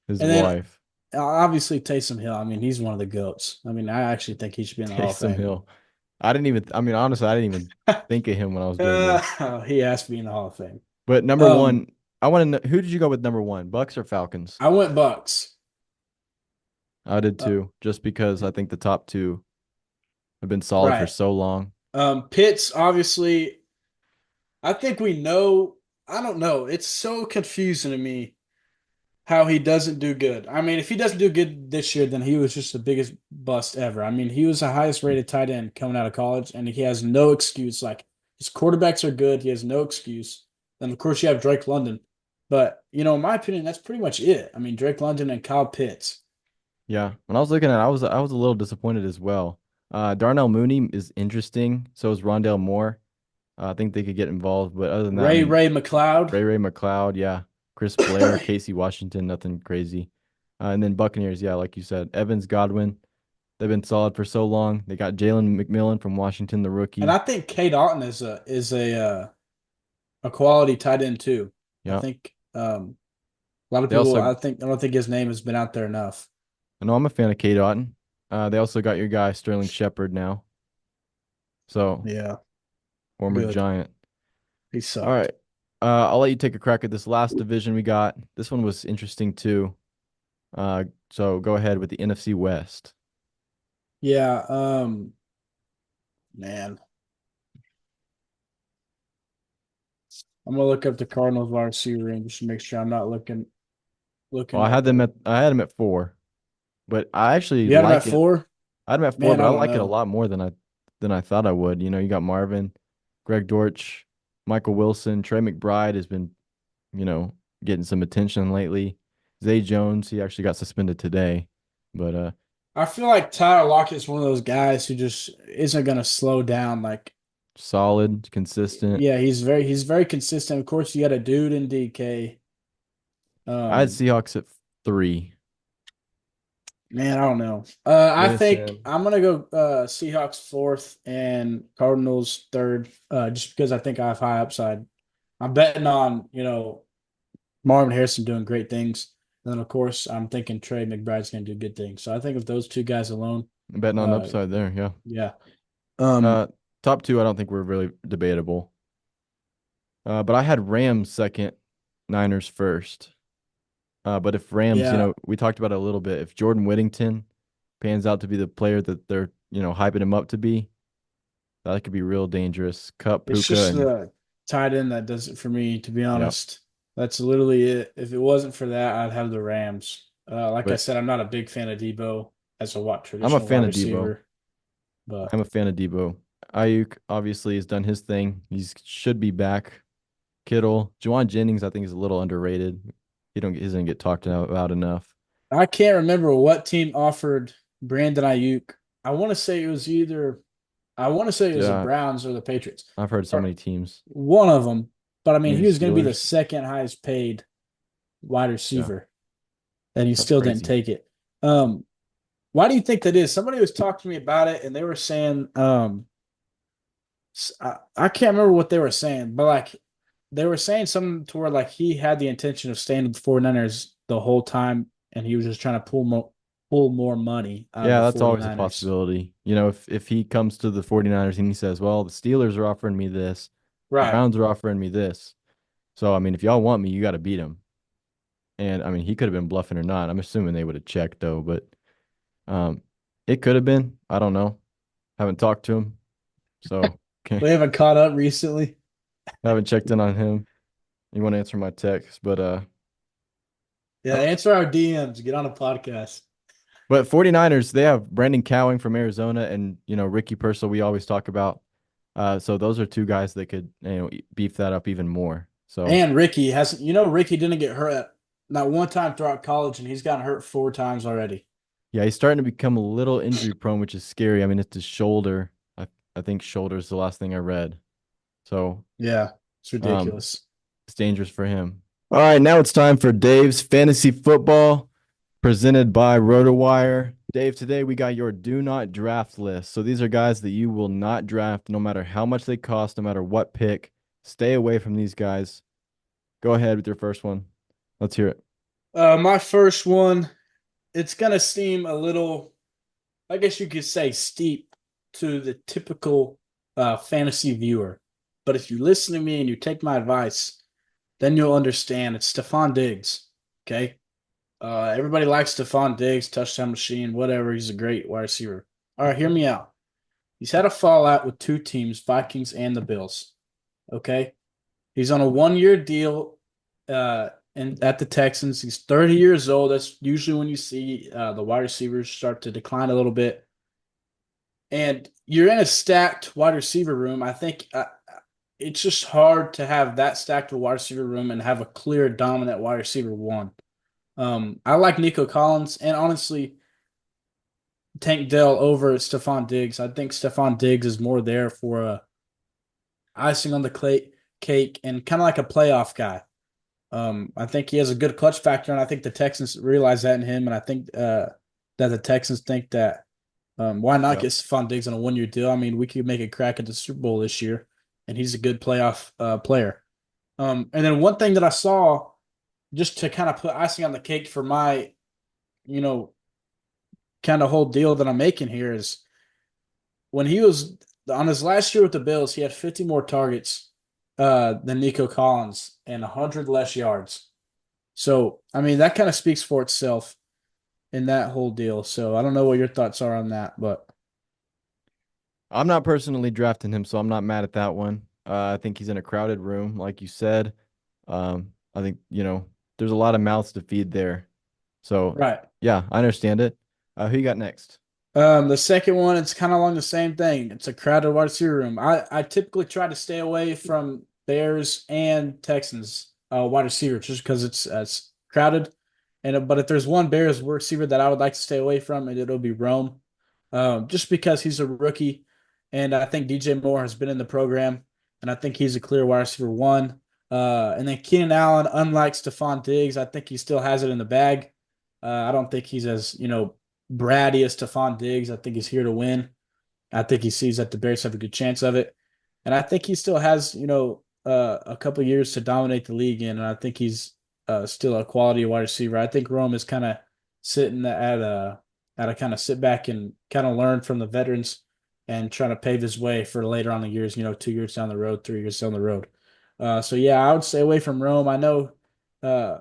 His And then wife, obviously Taysom Hill. I mean, he's one of the goats. I mean, I actually think he should be in the Hall of Taysom Fame. Hill. I mean, honestly, I didn't even think of him when I was doing this. He has to be in the Hall of Fame. But number Um, one, I want to know who did you go with number one, Bucks or Falcons? I went Bucks. I did Uh, too, just because I think the top two have been solid for right. so long. Pitts, obviously, I think we know. I don't know. It's so confusing to me how he doesn't do good. I mean, if he doesn't do good this year, then he was just the biggest bust ever. I mean, he was the highest rated tight end coming out of college, and he has no excuse. Like his quarterbacks are good, he has no excuse. And of course, you have Drake London, but in my opinion, that's pretty much it. I mean, Drake London and Kyle Pitts. Yeah, when I was looking at it, I was a little disappointed as well. Darnell Mooney is interesting. So is Rondale Moore. I think they could get involved, but other than that, I mean, Ray McLeod. Ray McLeod, yeah, Chris Blair, Casey Washington, nothing crazy. And then Buccaneers, yeah, like you said, Evans, Godwin, they've been solid for so long. They got Jalen McMillan from Washington, the And rookie. I think Kate Otten a quality tight end too. I Yeah, think a lot of they people. also, I don't think his name has been out there enough. I know I'm a fan of Kate Otten. They also got your guy Sterling Shepard now, so Yeah, former good. Giant. He All right, sucked. I'll let you take a crack at this last division we got. This one was interesting too. So go ahead with the NFC West. Yeah, man. I'm gonna look up the Cardinals wide receiver room just to make sure I'm not Well, looking at I had them at four, but I actually you had him at like it. 4? I had them at four, Man, but I I don't like it a know. lot more than I thought I would. You know, you got Marvin, Greg Dortch, Michael Wilson, Trey McBride has been getting some attention lately. Zay Jones, he actually got suspended today, but I feel like Tyler Lockett's one of those guys who just isn't going to slow down. Like, solid, consistent. yeah, he's very consistent. Of course, you got a dude in DK. I had Um, Seahawks at 3 Man, I don't know. I with think him. I'm gonna go Seahawks fourth and Cardinals third, just because I think I have high upside. I'm betting on Marvin Harrison doing great things, and then of course I'm thinking Trey McBride's gonna do good things. So I think of those two guys alone, Betting on uh, upside there, yeah. yeah. Um, Uh, Top two, I don't think we're really debatable. But I had Rams second, Niners first. But if Rams, yeah, we talked about it a little bit. If Jordan Whittington pans out to be the player that they're, hyping him up to be, that could be real dangerous. Cup, it's Puka, just and the tight end that does it for me, to be yeah. honest. That's literally it. If it wasn't for that, I'd have the Rams. Like I But said, I'm not a big fan of Debo as a I'm a traditional fan wide of Debo. receiver, but I'm a fan of Debo. Ayuk obviously has done his thing. He should be back. Kittle, Juwan Jennings, I think is a little underrated. He doesn't get talked about enough. I can't remember what team offered Brandon Ayuk. I want to say it was either I want to say it was the Yeah, Browns or the Patriots, I've heard so or many teams. one of them. But I mean, Maybe he was going to be the Steelers. second highest paid wide Yeah, receiver, and he that's still didn't crazy. take it. Um, why do you think that is? Somebody was talking to me about it, and they were saying, I can't remember what they were saying, but like they were saying something to where like he had the intention of staying with the 49ers the whole time, and he was just trying to pull more money out of Yeah, the that's always a 49ers. possibility. If he comes to the 49ers and he says, "Well, the Steelers are offering me this, the Right. Browns are offering me this. So, I mean, if y'all want me, you got to beat them." And I mean, he could have been bluffing or not. I'm assuming they would have checked though, but um it could have been. I don't know. Haven't talked to him. So, We okay. haven't caught up recently. Haven't checked in on him. You want to answer my text, but Yeah, uh, answer our DMs. Get on a podcast. but 49ers, they have Brandon Cowing from Arizona and, Ricky Purcell we always talk about. So those are two guys that could, beef that up even more. So, And Ricky hasn't. Ricky didn't get hurt not one time throughout college, and he's gotten hurt 4 times already. yeah, he's starting to become a little injury prone, which is scary. I mean, it's his shoulder. I think shoulder is the last thing I read. So, Yeah, it's um, ridiculous. it's dangerous for him. All right, now it's time for Dave's Fantasy Football presented by RotoWire. Dave, today we got your do not draft list. So these are guys that you will not draft no matter how much they cost, no matter what pick. Stay away from these guys. Go ahead with your first one. Let's hear it. My first one, it's gonna seem a little, I guess you could say, steep to the typical fantasy viewer. But if you listen to me and you take my advice, then you'll understand. It's Stephon Diggs. Okay. Everybody likes Stephon Diggs, touchdown machine, whatever. He's a great wide receiver. All right, hear me out. He's had a fallout with two teams, Vikings and the Bills. Okay. He's on a 1 year deal and at the Texans. He's 30 years old. That's usually when you see the wide receivers start to decline a little bit. And you're in a stacked wide receiver room. I think it's just hard to have that stacked of a wide receiver room and have a clear dominant wide receiver one. I like Nico Collins and honestly Tank Dell over Stephon Diggs. I think Stephon Diggs is more there for icing on the cake and kind of like a playoff guy. I think he has a good clutch factor, and I think the Texans realize that in him, and I think that the Texans think that why not Yeah. get Stephon Diggs on a 1 year deal? I mean, we could make a crack at the Super Bowl this year, and he's a good playoff player. And then one thing that I saw, just to kind of put icing on the cake for my, you know, kind of whole deal that I'm making here is when he was on his last year with the Bills, he had 50 more targets than Nico Collins and 100 less yards. So, I mean, that kind of speaks for itself in that whole deal. So, I don't know what your thoughts are on that, but I'm not personally drafting him, so I'm not mad at that one. I think he's in a crowded room, like you said. I think, there's a lot of mouths to feed there. So, right. yeah, I understand it. Who you got next? The second one, it's kind of along the same thing. It's a crowded wide receiver room. I typically try to stay away from Bears and Texans wide receiver just because it's crowded. And but if there's one Bears receiver that I would like to stay away from, and it'll be Rome, just because he's a rookie, and I think DJ Moore has been in the program, and I think he's a clear wide receiver one. And then Keenan Allen, unlike Stephon Diggs, I think he still has it in the bag. I don't think he's as bratty as Stephon Diggs. I think he's here to win. I think he sees that the Bears have a good chance of it, and I think he still has a couple years to dominate the league in, and I think he's still a quality wide receiver. I think Rome is kind of sitting at a kind of sit back and kind of learn from the veterans and trying to pave his way for later on the years. 2 years down the road, 3 years down the road. So yeah, I would stay away from Rome. I know uh,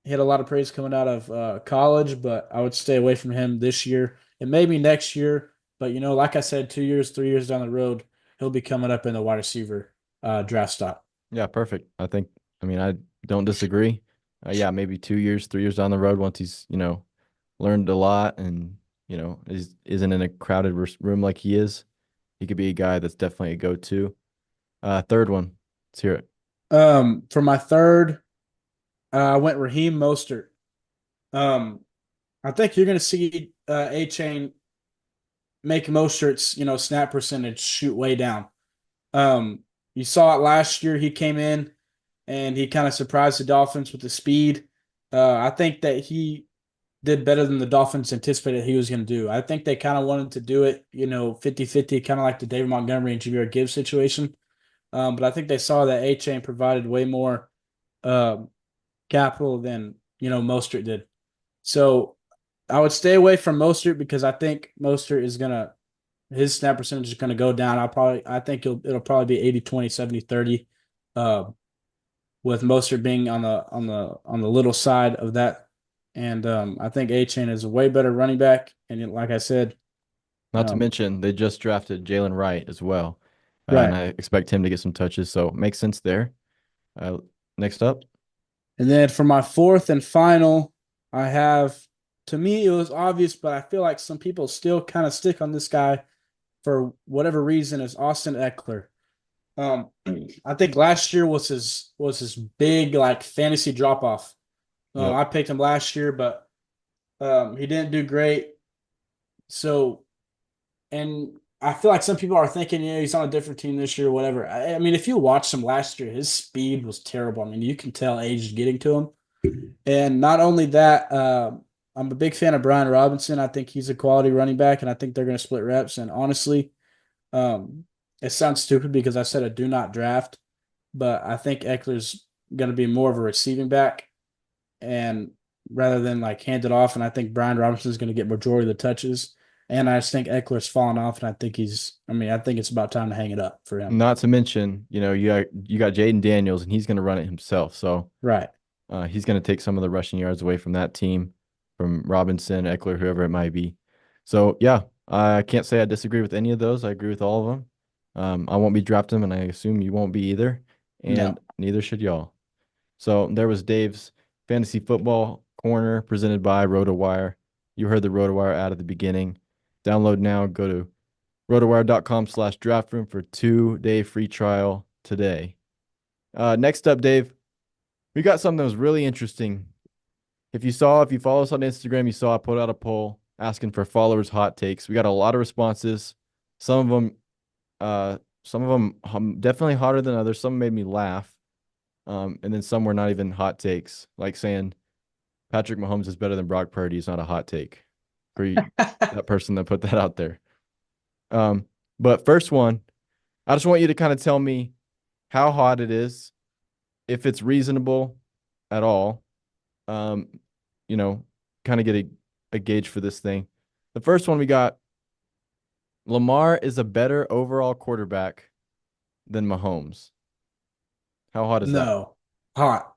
he had a lot of praise coming out of college, but I would stay away from him this year and maybe next year. But like I said, 2 years, 3 years down the road, he'll be coming up in the wide receiver draft stock. Yeah, perfect. I mean, I don't disagree. Yeah, maybe 2 years, 3 years down the road, once he's, learned a lot and, isn't in a crowded room like he is, he could be a guy that's definitely a go-to. Third one, let's hear it. For my third, I went Raheem Mostert. Um, I think you're going to see A Chain make Mostert's snap percentage shoot way down. Um, you saw it last year. He came in and he kind of surprised the Dolphins with the speed. I think that he did better than the Dolphins anticipated he was going to do. I think they kind of wanted to do it, 50-50, kind of like the David Montgomery and Jameer Gibbs situation. But I think they saw that A-Chain provided way more um, capital than, Mostert did. So I would stay away from Mostert because I think Mostert is going to his snap percentage is going to go down. I think it'll probably be 80-20, 70-30, with Mostert being on the little side of that. And I think A-Chain is a way better running back. And like I said, Not to um, mention, they just drafted Jalen Wright as well. And right. I expect him to get some touches, so makes sense there. Uh, Next up, And then for my fourth and final, I have, to me, it was obvious, but I feel like some people still kind of stick on this guy for whatever reason, is Austin Eckler. Um, I think last year was his big like fantasy drop off. yep. I picked him last year, but he didn't do great. So, and I feel like some people are thinking, he's on a different team this year, or whatever. I mean, if you watched him last year, his speed was terrible. I mean, you can tell age is getting to him. And not only that, I'm a big fan of Brian Robinson. I think he's a quality running back, and I think they're going to split reps. And honestly, um, it sounds stupid because I said a do not draft, but I think Eckler's going to be more of a receiving back, and rather than like hand it off. And I think Brian Robinson is going to get majority of the touches. And I just think Eckler's fallen off, and I think I think it's about time to hang it up for him. Not to mention, you got Jayden Daniels, and he's going to run it himself. So Right. he's going to take some of the rushing yards away from that team, from Robinson, Eckler, whoever it might be. So yeah, I can't say I disagree with any of those. I agree with all of them. I won't be drafting them, and I assume you won't be either, and No. neither should y'all. So there was Dave's fantasy football corner presented by RotoWire. You heard the RotoWire ad at the beginning. Download now. Go to rotowire.com/draftroom for 2-day free trial today. Next up, Dave, we got something that was really interesting. If you follow us on Instagram, you saw I put out a poll asking for followers' hot takes. We got a lot of responses. Some of them, definitely hotter than others. Some made me laugh. And then some were not even hot takes, like saying Patrick Mahomes is better than Brock Purdy is not a hot take for that person that put that out there. But first one, I just want you to kind of tell me how hot it is, if it's reasonable at all. Um, kind of get a gauge for this thing. The first one we got, Lamar is a better overall quarterback than Mahomes. How hot is that? No. Hot.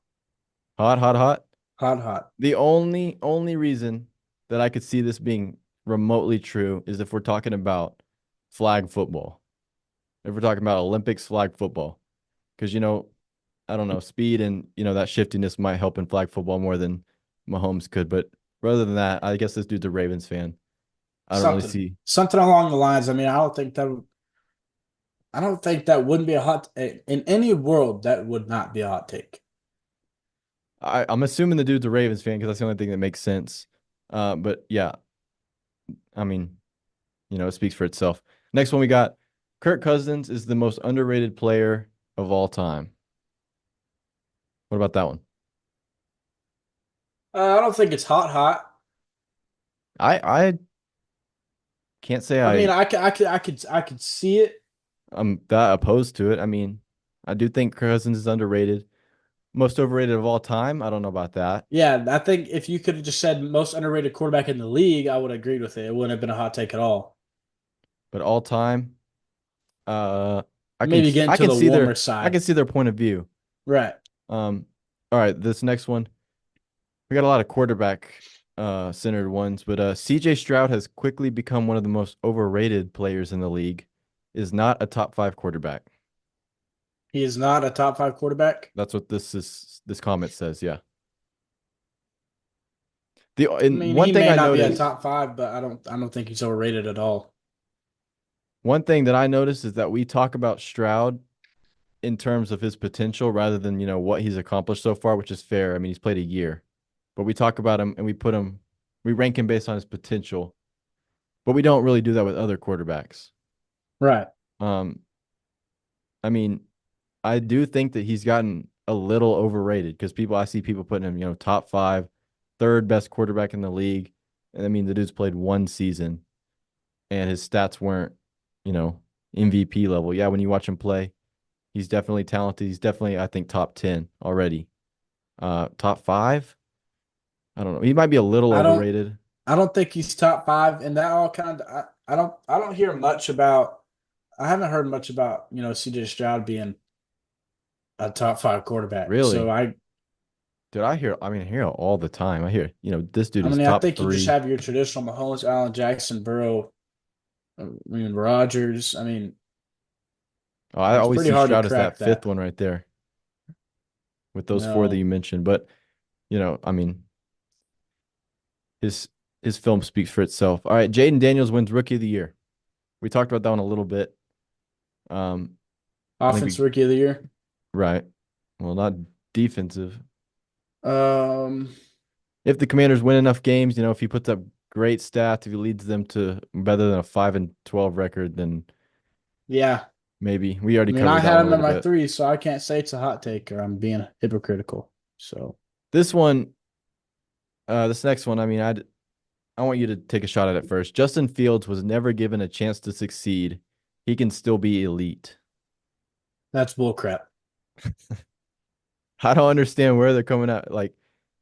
Hot, hot, hot. Hot, hot. The only reason that I could see this being remotely true is if we're talking about flag football. If we're talking about Olympics flag football. Because, I don't know, speed and, that shiftiness might help in flag football more than Mahomes could. But rather than that, I guess this dude's a Ravens fan. I don't really Something. see. Something along the lines. I mean, I don't think that wouldn't be a hot in any world that would not be a hot take. I'm assuming the dude's a Ravens fan because that's the only thing that makes sense. But yeah, I mean, it speaks for itself. Next one we got Kirk Cousins is the most underrated player of all time. What about that one? I don't think it's hot. I can't say I mean, I could see it. I'm that opposed to it. I mean, I do think Cousins is underrated. Most overrated of all time? I don't know about that. Yeah, I think if you could have just said most underrated quarterback in the league, I would have agreed with it. It wouldn't have been a hot take at all. But all time, uh Maybe getting I to can the see warmer I side. can see their point of view. Right. Um all right, this next one. We got a lot of quarterback centered ones, but CJ Stroud has quickly become one of the most overrated players in the league. Is not a top 5 quarterback. He is not a top five quarterback. That's what this comment says, yeah. The I and mean, one he thing may I not be a noticed, top five, but I don't think he's overrated at all. one thing that I noticed is that we talk about Stroud in terms of his potential rather than, what he's accomplished so far, which is fair. I mean, he's played a year. But we talk about him and we rank him based on his potential. But we don't really do that with other quarterbacks. Right. Um, I mean, I do think that he's gotten a little overrated because I see people putting him, top 5, third best quarterback in the league. And I mean, the dude's played one season and his stats weren't, you know, MVP level. Yeah, when you watch him play, he's definitely talented. He's definitely, I think, top 10 already. Top 5? I don't know. He might be a little I don't overrated. I don't think he's top five, and that all kind of I don't hear much about. I haven't heard much about CJ Stroud being a top five quarterback. So Really? Dude, I hear it all the time. I hear, this dude I is mean I top think you just 3. have your traditional Mahomes, Allen, Jackson, Burrow, Rodgers. I mean Oh, I it's always pretty see hard to Stroud as that crack fifth that. one right there with those 4 that No, you mentioned. But, I mean, his his film speaks for itself. All right, Jayden Daniels wins Rookie of the Year. We talked about that one a little bit. Um, I think offense we rookie of the year. right. Well, not defensive. Um, If the Commanders win enough games, if he puts up great stats, if he leads them to better than a 5-12 record, then yeah. maybe we I already mean I covered that had one a him in little my bit. three, so I can't say it's a hot take or I'm being hypocritical. So This one, this next one, I mean, I want you to take a shot at it first. Justin Fields was never given a chance to succeed. He can still be elite. that's bullcrap. I don't understand where they're coming at. Like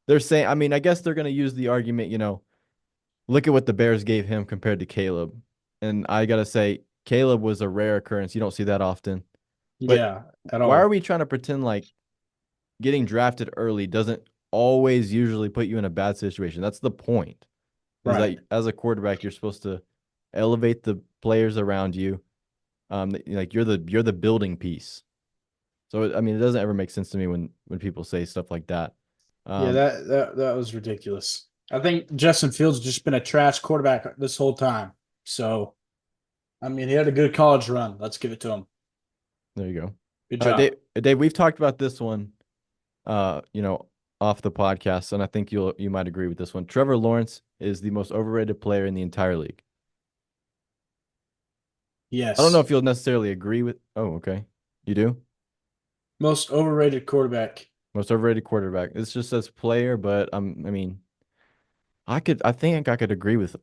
they're saying, I mean, I guess they're going to use the argument, look at what the Bears gave him compared to Caleb. And I got to say, Caleb was a rare occurrence. You don't see that often. But Yeah, at why are all. we trying to pretend like getting drafted early doesn't always usually put you in a bad situation? That's the point. Is Right. that as a quarterback, you're supposed to elevate the players around you. Like you're the building piece. So I mean, it doesn't ever make sense to me when people say stuff like that. Yeah, Um, that was ridiculous. I think Justin Fields has just been a trash quarterback this whole time. So, I mean, he had a good college run. Let's give it to him. there you go. Good All right, Dave, job. Dave, we've talked about this one, uh, you know, off the podcast, and I think you might agree with this one. Trevor Lawrence is the most overrated player in the entire league. I don't know Yes. if you'll necessarily agree with. Oh, okay, you do. Most overrated quarterback. Most overrated quarterback. It's just as player, but I mean, I think I could agree with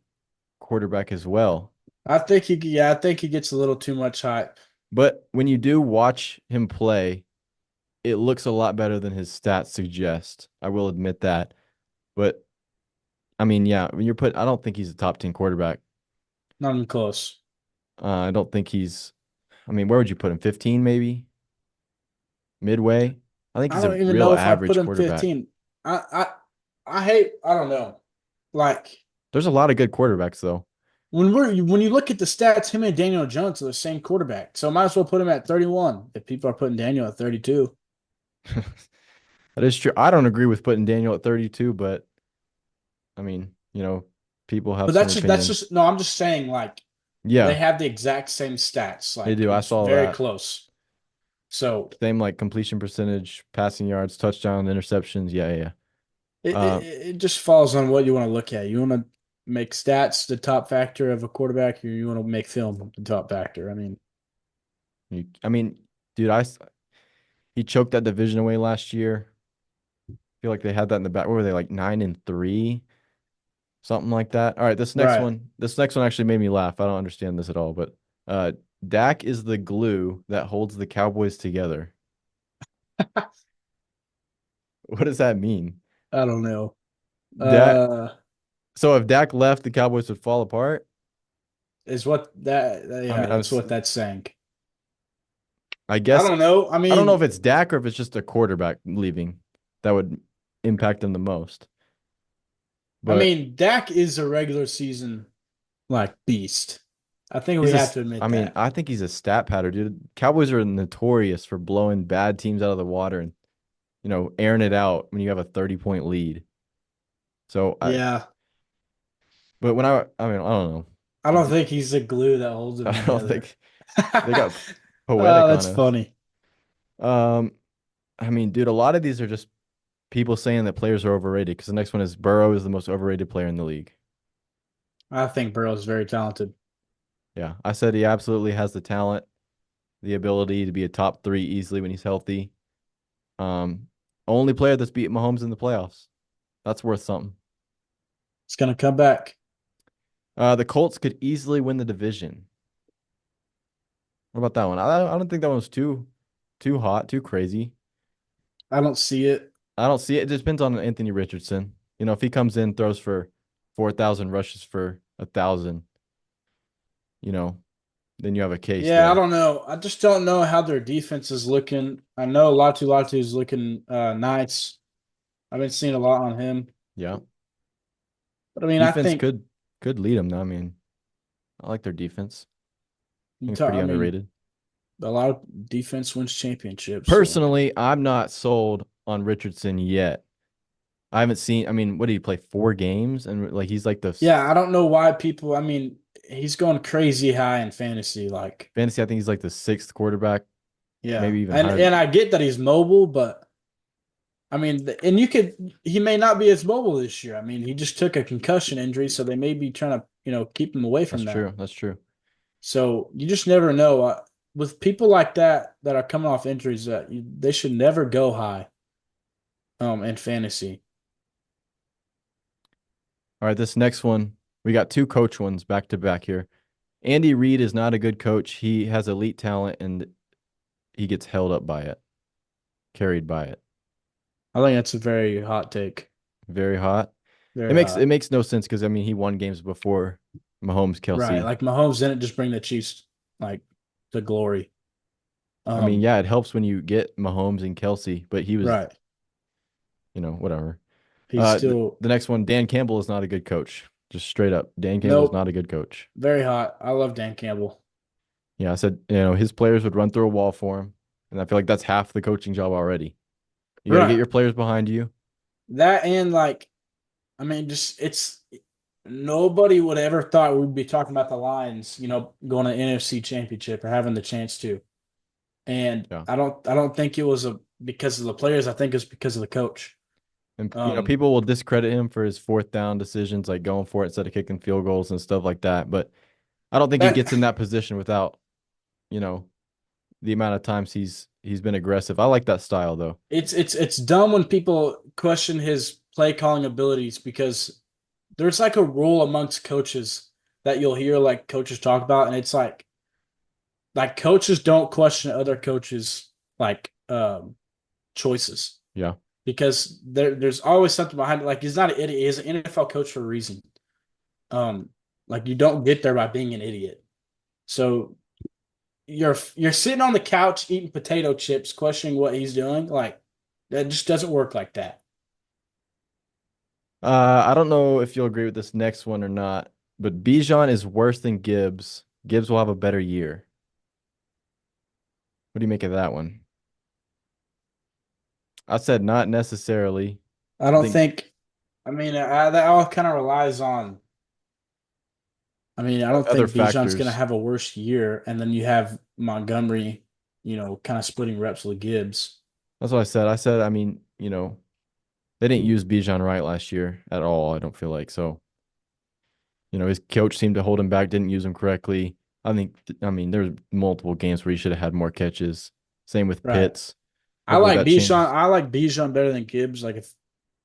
quarterback as well. I think he gets a little too much hype. But when you do watch him play, it looks a lot better than his stats suggest. I will admit that. But I mean, yeah, I don't think he's a top 10 quarterback. Not even close. I don't think I mean, where would you put him? 15 maybe? Midway? I think I he's a don't even real know if I'd put average him quarterback. 15. I I don't know. Like There's a lot of good quarterbacks though. when you look at the stats, him and Daniel Jones are the same quarterback. So might as well put him at 31 if people are putting Daniel at 32. That is true. I don't agree with putting Daniel at 32, but I mean, people have But some that's opinions. just no, I'm just saying like they Yeah, have the exact same stats. they Like do. I it's saw very that. close. So Same like completion percentage, passing yards, touchdown, interceptions. Yeah, yeah, it, yeah. it, it just falls on what you want to look at. You want to make stats the top factor of a quarterback, or you want to make film the top factor. I mean, I mean, dude, he choked that division away last year. I feel like they had that in the back. What were they like 9-3, something like that? All right, right. this next one actually made me laugh. I don't understand this at all, but uh, Dak is the glue that holds the Cowboys together. What does that mean? I don't know. Dak. Uh, So if Dak left, the Cowboys would fall apart. is what that I mean, yeah, that's what that's saying. I I guess don't know. I I don't know mean, if it's Dak or if it's just a quarterback leaving that would impact them the most. But Dak is a regular season like beast. I think we he's a, have to admit that. I think he's a stat patter, dude. Cowboys are notorious for blowing bad teams out of the water and, airing it out when you have a 30-point lead. So Yeah, but I mean, I don't know. I don't think he's the glue that holds them I don't together. think they got Oh, poetic on that's us. funny. Um, I mean, dude, a lot of these are just people saying that players are overrated because the next one is Burrow is the most overrated player in the league. I think Burrow's very talented. Yeah, I said he absolutely has the talent, the ability to be a top three easily when he's healthy. Um, Only player that's beat Mahomes in the playoffs. That's worth something. It's gonna come back. The Colts could easily win the division. What about that one? I don't think that one was too hot, too crazy. I don't see it. I don't see it. It just depends on Anthony Richardson. If he comes in, throws for 4,000, rushes for 1,000, you know, then you have a case Yeah, I there. don't know. I just don't know how their defense is looking. I know Latu Latu is looking nice. I've been seeing a lot on him. Yeah. But I mean, I Defense think could lead them though. I mean, I like their defense. I think it's pretty I mean, underrated. a lot of defense wins championships. So Personally, I'm not sold on Richardson yet. I haven't seen. I mean, what did he play? 4 games, and like he's like the yeah, I don't know why people. I mean, he's going crazy high in fantasy. Like, fantasy. I think he's like the sixth quarterback, yeah, maybe even and higher. and I get that he's mobile, but I mean, and he may not be as mobile this year. I mean, he just took a concussion injury, so they may be trying to keep him away That's from that. true. That's true. So you just never know. With people like that that are coming off injuries, they should never go high. In fantasy. All right, this next one, we got two coach ones back to back here. Andy Reid is not a good coach. He has elite talent and he gets held up by it, carried by it. I think that's a very hot take. Very hot. It Very makes it hot. makes no sense because I mean he won games before Mahomes, Right. Kelsey. Like Mahomes didn't just bring the Chiefs like to glory. I mean, Um, yeah, it helps when you get Mahomes and Kelsey, but he was, right. whatever. He's still The next one, Dan Campbell is not a good coach. Just straight up, Dan Campbell is not nope. a good coach. Very hot. I love Dan Campbell. Yeah, I said, his players would run through a wall for him, and I feel like that's half the coaching job already. You got to get Right. your players behind you. That and like I mean, just it's nobody would ever thought we'd be talking about the Lions, going to NFC Championship or having the chance to. And Yeah. I don't think it was because of the players. I think it's because of the coach. And Um, people will discredit him for his fourth down decisions, like going for it instead of kicking field goals and stuff like that. But I don't think he that gets in that position without, you know, the amount of times he's been aggressive. I like that style though. it's dumb when people question his play calling abilities because there's like a rule amongst coaches that you'll hear like coaches talk about, and it's like coaches don't question other coaches like choices Yeah. because there's always something behind it. Like he's not an idiot; he's an NFL coach for a reason. Um, like you don't get there by being an idiot. So you're sitting on the couch eating potato chips, questioning what he's doing. Like that just doesn't work like that. I don't know if you'll agree with this next one or not, but Bijan is worse than Gibbs. Gibbs will have a better year. What do you make of that one? I said not necessarily. I I don't think think. That all kind of relies on. I don't other think Bijan's going to factors. have a worse year, and then you have Montgomery. kind of splitting reps with Gibbs. That's what I said. I said, I mean, they didn't use Bijan right last year at all, I don't feel like. So, his coach seemed to hold him back, didn't use him correctly. I mean, there's multiple games where he should have had more catches. Same with Right. Pitts. Hopefully that changes. I like Bijan better than Gibbs. Like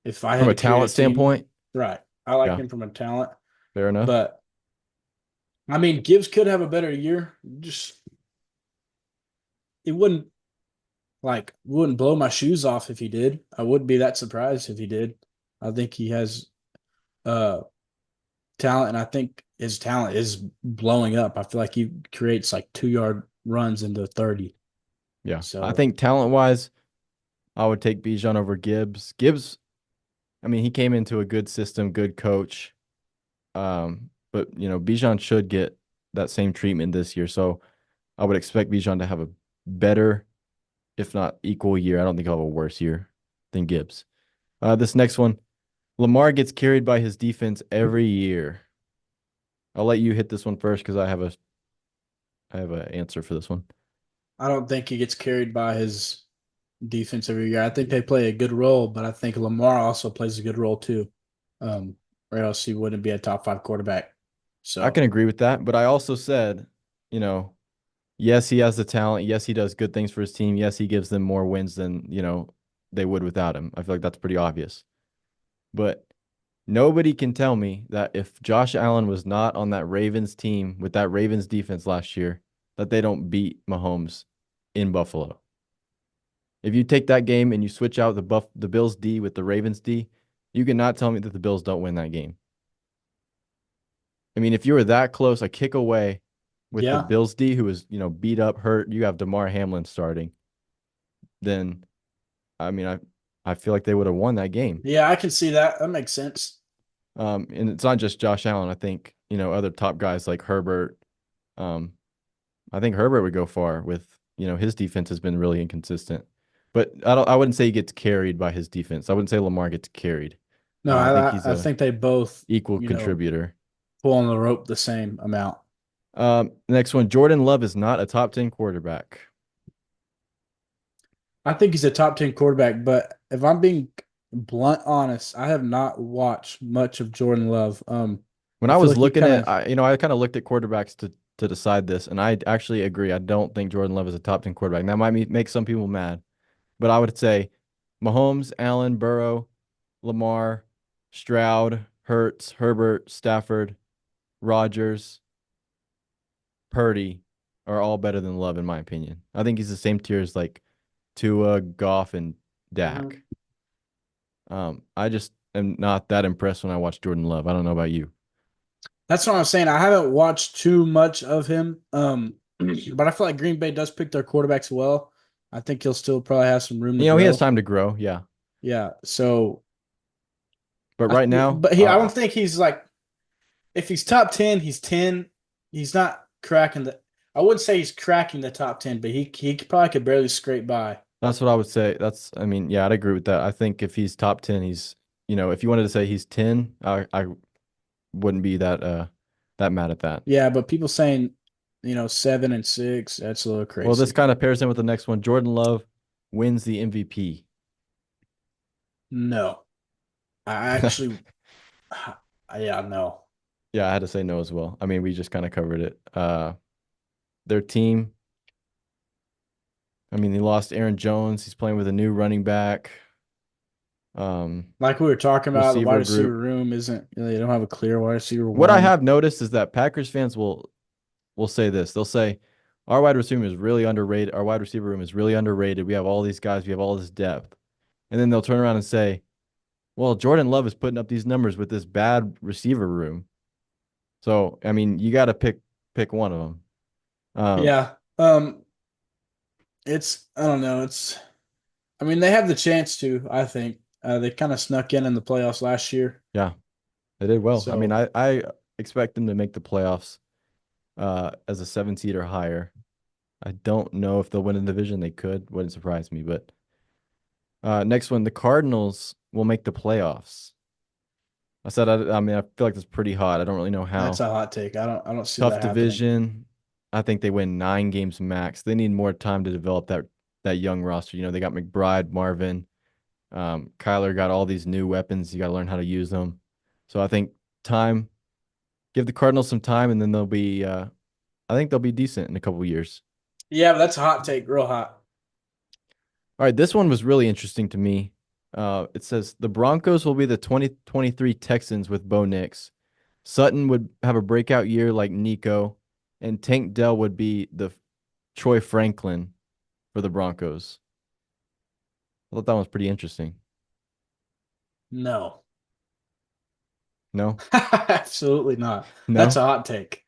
if I From had a to carry a talent team, standpoint, right. I like yeah, him from a talent, fair enough. but I mean Gibbs could have a better year. Just it wouldn't blow my shoes off if he did. I wouldn't be that surprised if he did. I think he has uh talent, and I think his talent is blowing up. I feel like he creates like 2 yard runs into 30. Yeah. I So think talent wise, I would take Bijan over Gibbs. Gibbs, I mean, he came into a good system, good coach. But Bijan should get that same treatment this year. So I would expect Bijan to have a better, if not equal year. I don't think he'll have a worse year than Gibbs. This next one, Lamar gets carried by his defense every year. I'll let you hit this one first because I have an answer for this one. I don't think he gets carried by his defense every year. I think they play a good role, but I think Lamar also plays a good role too. Um, or else he wouldn't be a top five quarterback. I So can agree with that, but I also said, you know, yes, he has the talent. Yes, he does good things for his team. Yes, he gives them more wins than, they would without him. I feel like that's pretty obvious. But nobody can tell me that if Josh Allen was not on that Ravens team with that Ravens defense last year, that they don't beat Mahomes in Buffalo. If you take that game and you switch out the Bills D with the Ravens D, you cannot tell me that the Bills don't win that game. I mean, if you were that close, a kick away with the yeah, Bills D, who was, beat up, hurt, you have DeMar Hamlin starting, then I mean, I feel like they would have won that game. yeah, I can see that. That makes sense. And it's not just Josh Allen. I think, other top guys like Herbert. Um, I think Herbert would go far with, his defense has been really inconsistent. But I wouldn't say he gets carried by his defense. I wouldn't say Lamar gets carried. No, I think he's I a think they both, equal you know, contributor. pull on the rope the same amount. Next one, Jordan Love is not a top 10 quarterback. I think he's a top 10 quarterback, but if I'm being blunt honest, I have not watched much of Jordan Love. When I I feel was like he looking kind at, of I kind of looked at quarterbacks to decide this, and I actually agree. I don't think Jordan Love is a top 10 quarterback. And that might make some people mad, but I would say Mahomes, Allen, Burrow, Lamar, Stroud, Hurts, Herbert, Stafford, Rodgers, Purdy are all better than Love in my opinion. I think he's the same tier as like Tua, Goff, and Mhm. Dak. I just am not that impressed when I watch Jordan Love. I don't know about you. That's what I'm saying. I haven't watched too much of him. But I feel like Green Bay does pick their quarterbacks well. I think he'll still probably have some room to He has grow. time to grow, yeah. Yeah. So But right now, but I don't think he's like if he's top 10, he's 10. He's not cracking the I wouldn't say he's cracking the top 10, but he probably could barely scrape by. that's what I would say. I mean, yeah, I'd agree with that. I think if he's top 10, if you wanted to say he's 10, I wouldn't be that mad at that. Yeah, but people saying, 7 and 6, that's a little Well, this crazy. kind of pairs in with the next one. Jordan Love wins the MVP. No. I actually yeah, no. Yeah, I had to say no as well. I mean, we just kind of covered it. Their team, I mean, he lost Aaron Jones. He's playing with a new running back. Like we were talking about, the wide Receiver receiver group. room isn't they don't have a clear wide receiver What I one. have noticed is that Packers fans will say this. They'll say, our wide receiver is really underrated. Our wide receiver room is really underrated. We have all these guys. We have all this depth. And then they'll turn around and say, well, Jordan Love is putting up these numbers with this bad receiver room. So, I mean, you got to pick one of them. Yeah. It's I don't know. I mean they have the chance to, I think. They kind of snuck in the playoffs last year. Yeah, they did well. I mean, So, I expect them to make the playoffs as a 7 seed or higher. I don't know if they'll win the division. They could. Wouldn't surprise me. But next one, the Cardinals will make the playoffs. I mean, I feel like that's pretty hot. I don't really know that's how. a hot take. I don't see Tough that happening. division. I think they win 9 games max. They need more time to develop that young roster. They got McBride, Marvin, Kyler got all these new weapons. You got to learn how to use them. So I think time, give the Cardinals some time, and then they'll be. I think they'll be decent in a couple years. Yeah, but that's a hot take, real hot. All right, this one was really interesting to me. It says the Broncos will be the 2023 Texans with Bo Nix. Sutton would have a breakout year like Nico, and Tank Dell would be the Troy Franklin for the Broncos. I thought that was pretty interesting. No. No, Absolutely not. That's no. a hot take.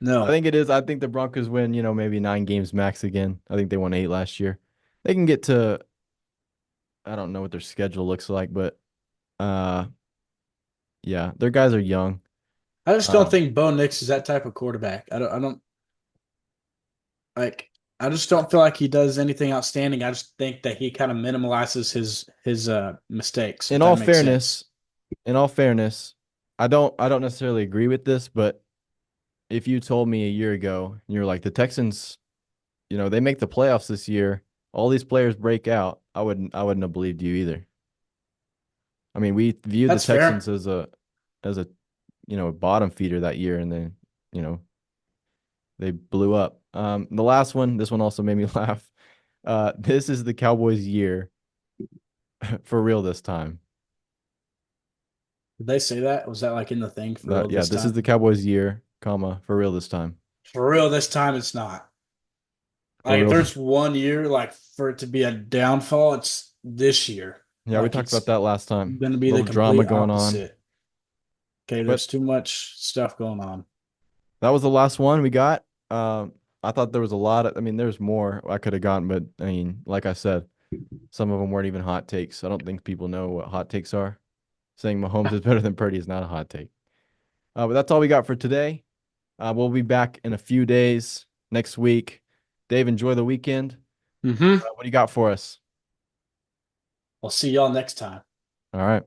I No. think it is. I think the Broncos win, maybe 9 games max again. I think they won 8 last year. They can get to, I don't know what their schedule looks like, but uh yeah, their guys are young. I just don't Um think Bo Nix is that type of quarterback. I don't like I just don't feel like he does anything outstanding. I just think that he kind of minimalizes his mistakes, if in all that makes sense. fairness, in all fairness, I don't necessarily agree with this, but if you told me a year ago and you're like the Texans, they make the playoffs this year, all these players break out, I wouldn't have believed you either. I mean, we viewed the That's Texans fair. as a bottom feeder that year, and then you know they blew up. The last one, this one also made me laugh. This is the Cowboys' year for real this time. Did they say that? Was that like in the thing for real Yeah, this this is time? the Cowboys' year, comma, for real this time. For real this time, it's not. For Like if real. there's one year like for it to be a downfall, it's this year. Yeah, we Like talked about it's that last time. going to be the Little drama complete going on. opposite. Okay, But there's too much stuff going on. that was the last one we got. I thought there was a lot of, I mean, there's more I could have gotten, but I mean, like I said, some of them weren't even hot takes. I don't think people know what hot takes are. Saying Mahomes is better than Purdy is not a hot take. But that's all we got for today. We'll be back in a few days next week. Dave, enjoy the weekend. Mm-hmm. What do you got for us? I'll see y'all next time. All right.